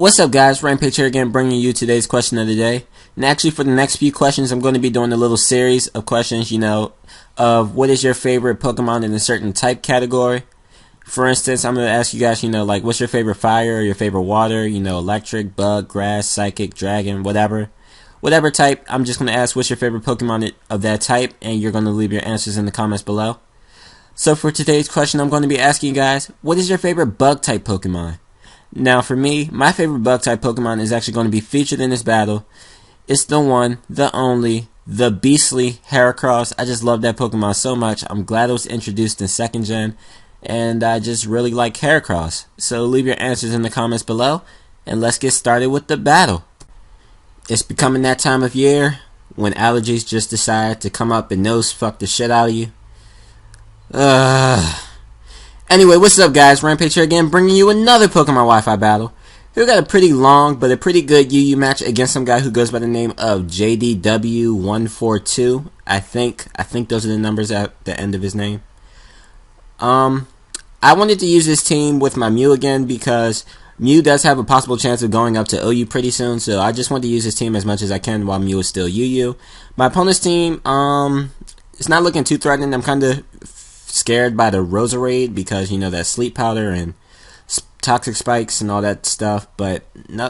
What's up guys, Rampage here again bringing you today's question of the day. And actually for the next few questions I'm going to be doing a little series of questions, of what is your favorite Pokemon in a certain type category. For instance, I'm going to ask you guys, like what's your favorite fire, your favorite water, electric, bug, grass, psychic, dragon, whatever. Whatever type, I'm just going to ask what's your favorite Pokemon of that type, and you're going to leave your answers in the comments below. So for today's question, I'm going to be asking you guys, what is your favorite bug type Pokemon? Now for me, my favorite bug type Pokemon is actually going to be featured in this battle. It's the one, the only, the beastly Heracross. I just love that Pokemon so much. I'm glad it was introduced in 2nd gen, and I just really like Heracross. So leave your answers in the comments below, and let's get started with the battle. It's becoming that time of year when allergies just decide to come up and nose fuck the shit out of you. Anyway, what's up guys, Rampage here again bringing you another Pokemon Wi-Fi battle. We got a pretty long but a pretty good UU match against some guy who goes by the name of jdw142. I think those are the numbers at the end of his name. I wanted to use this team with my Mew again because Mew does have a possible chance of going up to OU pretty soon, so I just want to use this team as much as I can while Mew is still UU. My opponent's team, it's not looking too threatening. I'm kind of scared by the Roserade because that sleep powder and toxic spikes and all that stuff, but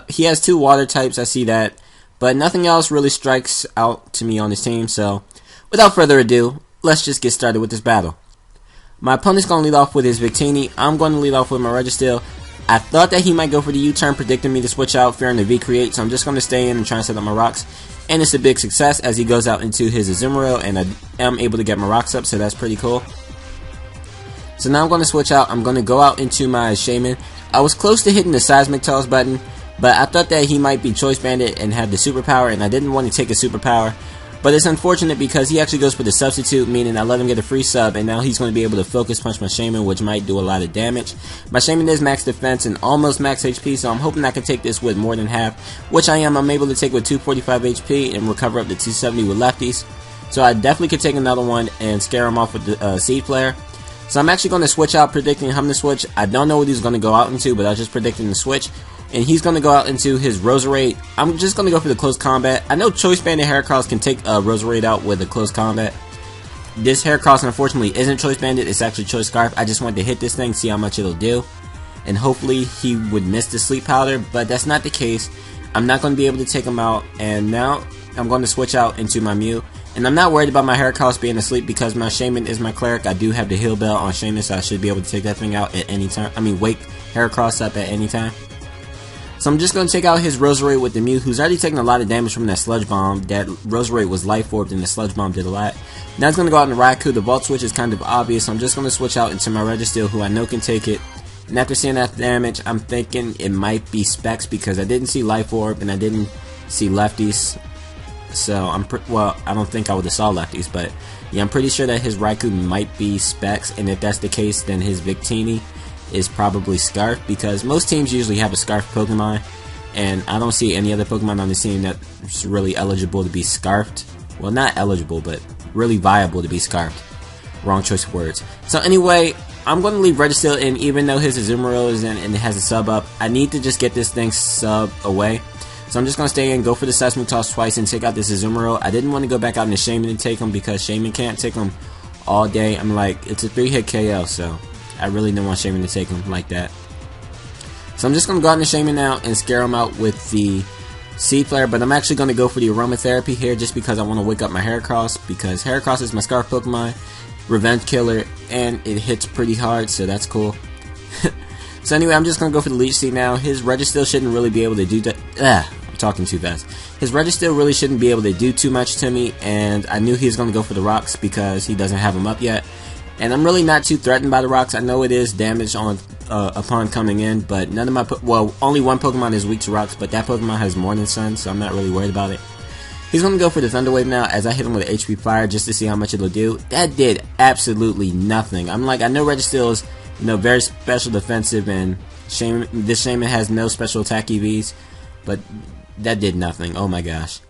he has 2 water types, I see that, but nothing else really strikes out to me on his team. So without further ado, let's just get started with this battle. My opponent's going to lead off with his Victini. I'm going to lead off with my Registeel. I thought that he might go for the U-turn, predicting me to switch out, fearing the V-create, so I'm just going to stay in and try and set up my rocks. And it's a big success as he goes out into his Azumarill, and I am able to get my rocks up, so that's pretty cool. So now I'm going to switch out. I'm going to go out into my Shaman. I was close to hitting the Seismic Toss button, but I thought that he might be Choice Banded and have the superpower, and I didn't want to take a superpower. But it's unfortunate because he actually goes for the substitute, meaning I let him get a free sub, and now he's going to be able to focus punch my Shaman, which might do a lot of damage. My Shaman is max defense and almost max HP, so I'm hoping I can take this with more than half, which I am. I'm able to take with 245 HP and recover up to 270 with lefties. So I definitely could take another one and scare him off with the Seed Flare. So I'm actually going to switch out, predicting him to switch. I don't know what he's going to go out into, but I was just predicting the switch. And he's going to go out into his Roserade. I'm just going to go for the close combat. I know Choice Banded Heracross can take Roserade out with a close combat. This Heracross unfortunately isn't Choice Banded, it's actually Choice Scarf. I just wanted to hit this thing, see how much it'll do. And hopefully he would miss the Sleep Powder, but that's not the case. I'm not going to be able to take him out. And now I'm going to switch out into my Mew. And I'm not worried about my Heracross being asleep because my Shaman is my Cleric. I do have the Heal Bell on Shaman, so I should be able to take that thing out at any time. Wake Heracross up at any time. So I'm just going to take out his Roserade with the Mew, who's already taking a lot of damage from that Sludge Bomb. That Roserade was Life Orbed and the Sludge Bomb did a lot. Now it's going to go out in the Raikou. The Vault Switch is kind of obvious, so I'm just going to switch out into my Registeel, who I know can take it. And after seeing that damage, I'm thinking it might be Specs because I didn't see Life Orb and I didn't see Lefties. So I don't think I would have saw lefties, but yeah, I'm pretty sure that his Raikou might be Specs, and if that's the case, then his Victini is probably Scarf, because most teams usually have a Scarf Pokemon, and I don't see any other Pokemon on the team that's really eligible to be Scarfed. Well, not eligible, but really viable to be Scarfed. Wrong choice of words. So anyway, I'm going to leave Registeel in, even though his Azumarill is in and it has a sub up. I need to just get this thing sub away. So I'm just going to stay in, go for the Seismic Toss twice, and take out this Azumarill. I didn't want to go back out into Shaman and take him because Shaman can't take him all day. I'm like, it's a 3-hit KO, so I really don't want Shaman to take him like that. So I'm just going to go out into Shaman now and scare him out with the Seed Flare, but I'm actually going to go for the Aromatherapy here just because I want to wake up my Heracross, because Heracross is my Scarf Pokemon, Revenge Killer, and it hits pretty hard, so that's cool. So anyway, I'm just going to go for the Leech Seed now. His Registeel shouldn't really be able to do that. I'm talking too fast. His Registeel really shouldn't be able to do too much to me, and I knew he was going to go for the rocks because he doesn't have them up yet. And I'm really not too threatened by the rocks. I know it is damage on upon coming in, but none of my only one Pokemon is weak to rocks, but that Pokemon has Morning Sun, so I'm not really worried about it. He's going to go for the Thunder Wave now as I hit him with HP Fire just to see how much it'll do. That did absolutely nothing. I'm like, I know Registeel is very special defensive, and this Shaman has no special attack EVs, but that did nothing. Oh my gosh.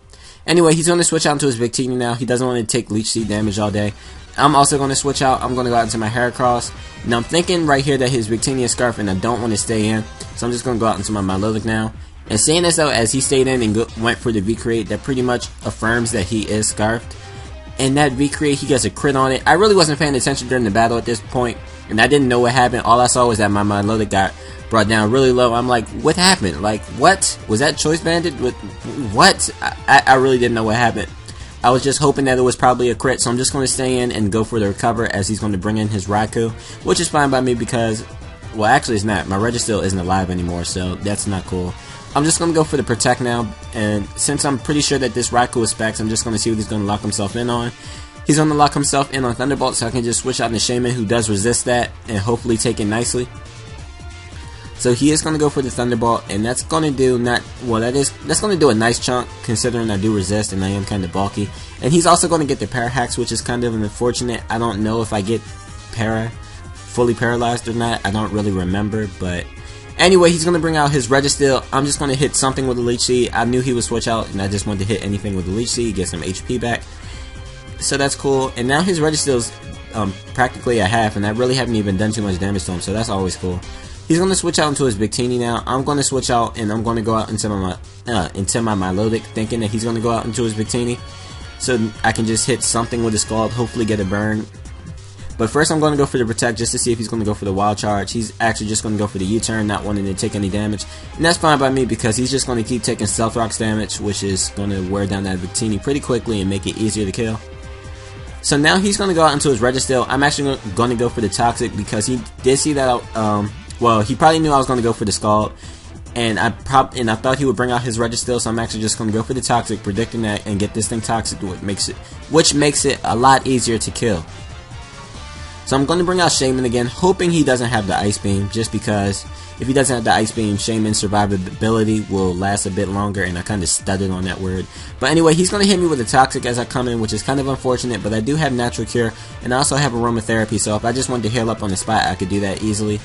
Anyway, he's going to switch out into his Victini now. He doesn't want to take Leech Seed damage all day. I'm also going to switch out. I'm going to go out into my Heracross. Now I'm thinking right here that his Victini Scarf and I don't want to stay in. So I'm just going to go out into my Milotic now. And seeing as though as he stayed in and went for the V-Create, that pretty much affirms that he is Scarfed. And that V-Create, he gets a crit on it. I really wasn't paying attention during the battle at this point, and I didn't know what happened. All I saw was that my Milotic got brought down really low. I'm like, what happened? Like, what? Was that Choice Banded? What? I really didn't know what happened. I was just hoping that it was probably a crit, so I'm just going to stay in and go for the recover as he's going to bring in his Raikou, which is fine by me because, well, actually it's not. My Registeel isn't alive anymore, so that's not cool. I'm just going to go for the Protect now, and since I'm pretty sure that this Raikou is specs, I'm just going to see what he's going to lock himself in on. He's going to lock himself in on Thunderbolt, so I can just switch out the Shaman, who does resist that, and hopefully take it nicely. So he is going to go for the Thunderbolt, and that's going to do that's going to do a nice chunk, considering I do resist and I am kind of bulky. And he's also going to get the Para Hacks, which is kind of unfortunate. I don't know if I get fully paralyzed or not. I don't really remember, but anyway, he's going to bring out his Registeel. I'm just going to hit something with the Leech Seed. I knew he would switch out, and I just wanted to hit anything with the Leech Seed, get some HP back. So that's cool. And now his Registeel's practically a half, and I really haven't even done too much damage to him, so that's always cool. He's going to switch out into his Victini now. I'm going to switch out, and I'm going to go out into my Milotic, thinking that he's going to go out into his Victini, so I can just hit something with his Scald, hopefully get a burn. But first I'm going to go for the Protect just to see if he's going to go for the Wild Charge. He's actually just going to go for the U-turn, not wanting to take any damage. And that's fine by me because he's just going to keep taking Stealth Rocks damage, which is going to wear down that Victini pretty quickly and make it easier to kill. So now he's going to go out into his Registeel. I'm actually going to go for the Toxic because he did see that, well, he probably knew I was going to go for the Scald. And I thought he would bring out his Registeel, so I'm actually just going to go for the Toxic, predicting that, and get this thing Toxic, which makes it a lot easier to kill. So I'm going to bring out Shaman again, hoping he doesn't have the Ice Beam, just because if he doesn't have the Ice Beam, Shaman's survivability will last a bit longer, and I kind of stuttered on that word. But anyway, he's going to hit me with a Toxic as I come in, which is kind of unfortunate, but I do have Natural Cure, and I also have Aromatherapy, so if I just wanted to heal up on the spot, I could do that easily.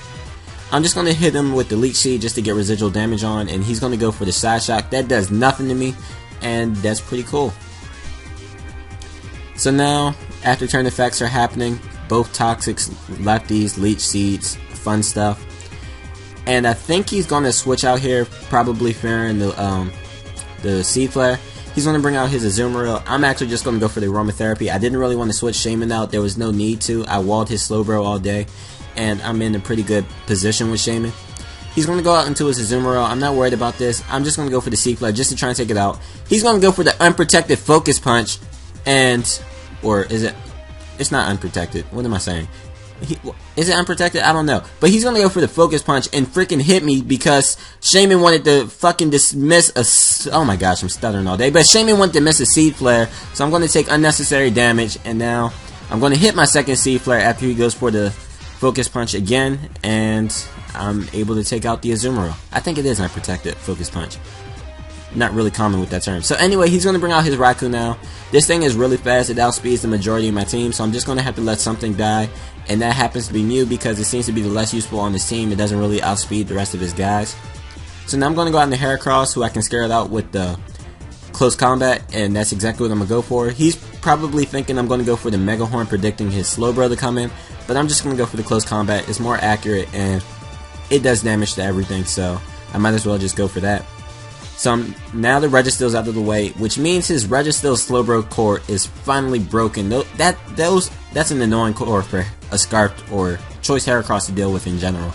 I'm just going to hit him with the Leech Seed just to get residual damage on, and he's going to go for the Side Shock. That does nothing to me, and that's pretty cool. So now, after turn effects are happening, both Toxics, Lefties, Leech Seeds, fun stuff. And I think he's going to switch out here, probably fearing the Seed Flare. He's going to bring out his Azumarill. I'm actually just going to go for the Aromatherapy. I didn't really want to switch Shaman out. There was no need to. I walled his Slowbro all day, and I'm in a pretty good position with Shaman. He's going to go out into his Azumarill. I'm not worried about this. I'm just going to go for the Seed Flare just to try and take it out. He's going to go for the Unprotected Focus Punch, or is it? It's not unprotected. What am I saying? Is it unprotected? I don't know. But he's going to go for the Focus Punch and freaking hit me because Shaman wanted to fucking dismiss a... Oh my gosh, I'm stuttering all day. But Shaman wanted to miss a Seed Flare. So I'm going to take unnecessary damage. And now I'm going to hit my second Seed Flare after he goes for the Focus Punch again. And I'm able to take out the Azumarill. I think it is unprotected Focus Punch. Not really common with that term. So anyway, he's going to bring out his Raikou now. This thing is really fast. It outspeeds the majority of my team, so I'm just going to have to let something die. And that happens to be Mew because it seems to be the less useful on this team. It doesn't really outspeed the rest of his guys. So now I'm going to go out into Heracross, who I can scare it out with the Close Combat, and that's exactly what I'm going to go for. He's probably thinking I'm going to go for the Mega Horn, predicting his Slowbro to come in, but I'm just going to go for the Close Combat. It's more accurate, and it does damage to everything, so I might as well just go for that. So now the Registeel's out of the way, which means his Registeel Slowbro core is finally broken. That's an annoying core for a Scarfed or Choice Heracross to deal with in general.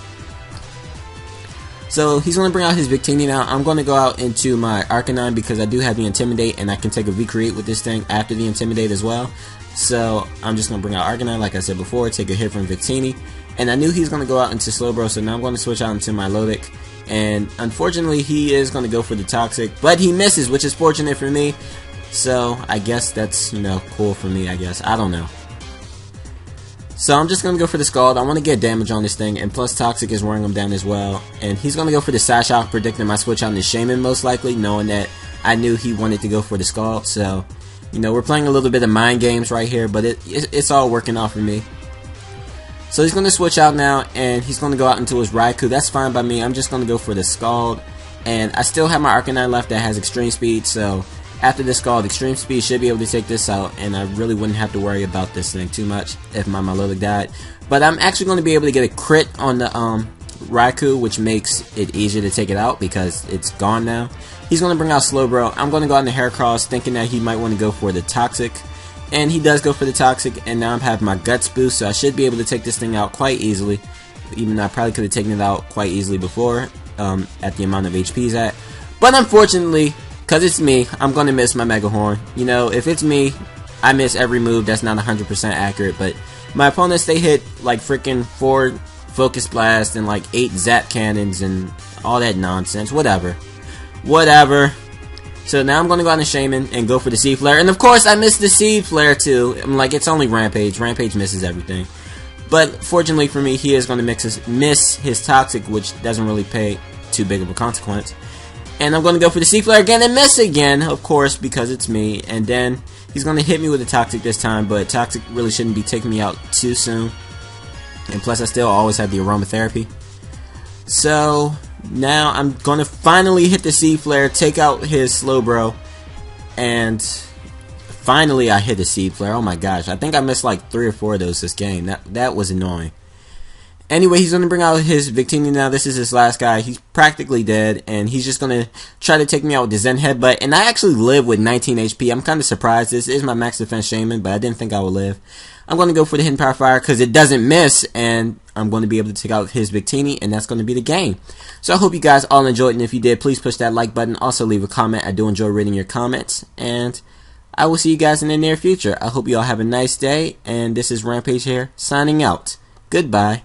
So he's going to bring out his Victini now. I'm going to go out into my Arcanine because I do have the Intimidate, and I can take a V-Create with this thing after the Intimidate as well. So I'm just going to bring out Arcanine, like I said before, take a hit from Victini. And I knew he was going to go out into Slowbro, so now I'm going to switch out into my Milotic. And unfortunately, he is going to go for the Toxic, but he misses, which is fortunate for me. So I guess that's, cool for me, I guess. I don't know. So I'm just going to go for the Scald. I want to get damage on this thing, and plus Toxic is wearing him down as well. And he's going to go for the Side Shock, predicting my switch on the Shaman most likely, knowing that I knew he wanted to go for the Scald. So, we're playing a little bit of mind games right here, but it's all working out for me. So he's going to switch out now, and he's going to go out into his Raikou. That's fine by me. I'm just going to go for the Scald. And I still have my Arcanine left that has extreme speed, so after this scald, extreme speed should be able to take this out, and I really wouldn't have to worry about this thing too much if my Milotic died. But I'm actually going to be able to get a crit on the Raikou, which makes it easier to take it out because it's gone now. He's going to bring out Slowbro. I'm going to go out in the Heracross thinking that he might want to go for the Toxic. And he does go for the Toxic, and now I'm having my Guts boost, so I should be able to take this thing out quite easily. Even though I probably could have taken it out quite easily before, at the amount of HP he's at. But unfortunately, because it's me, I'm going to miss my Mega Horn. You know, if it's me, I miss every move that's not 100% accurate, but my opponents, they hit like freaking 4 Focus Blast and like 8 Zap Cannons and all that nonsense. Whatever. So now I'm going to go on the Shaman and go for the Seed Flare. And of course, I missed the Seed Flare too. I'm like, it's only Rampage. Rampage misses everything. But fortunately for me, he is going to miss his Toxic, which doesn't really pay too big of a consequence. And I'm going to go for the Seed Flare again and miss again, of course, because it's me. And then he's going to hit me with a Toxic this time, but Toxic really shouldn't be taking me out too soon. And plus, I still always have the Aromatherapy. So now I'm going to finally hit the Seed Flare, take out his Slowbro, and finally I hit the Seed Flare. Oh my gosh, I think I missed like 3 or 4 of those this game. That was annoying. Anyway, he's going to bring out his Victini now. This is his last guy. He's practically dead, and he's just going to try to take me out with the Zen Headbutt. And I actually live with 19 HP. I'm kind of surprised. This is my max defense Shaman, but I didn't think I would live. I'm going to go for the Hidden Power Fire because it doesn't miss, and I'm going to be able to take out his Victini, and that's going to be the game. So I hope you guys all enjoyed, and if you did, please push that like button. Also, leave a comment. I do enjoy reading your comments, and I will see you guys in the near future. I hope you all have a nice day, and this is Rampage here, signing out. Goodbye.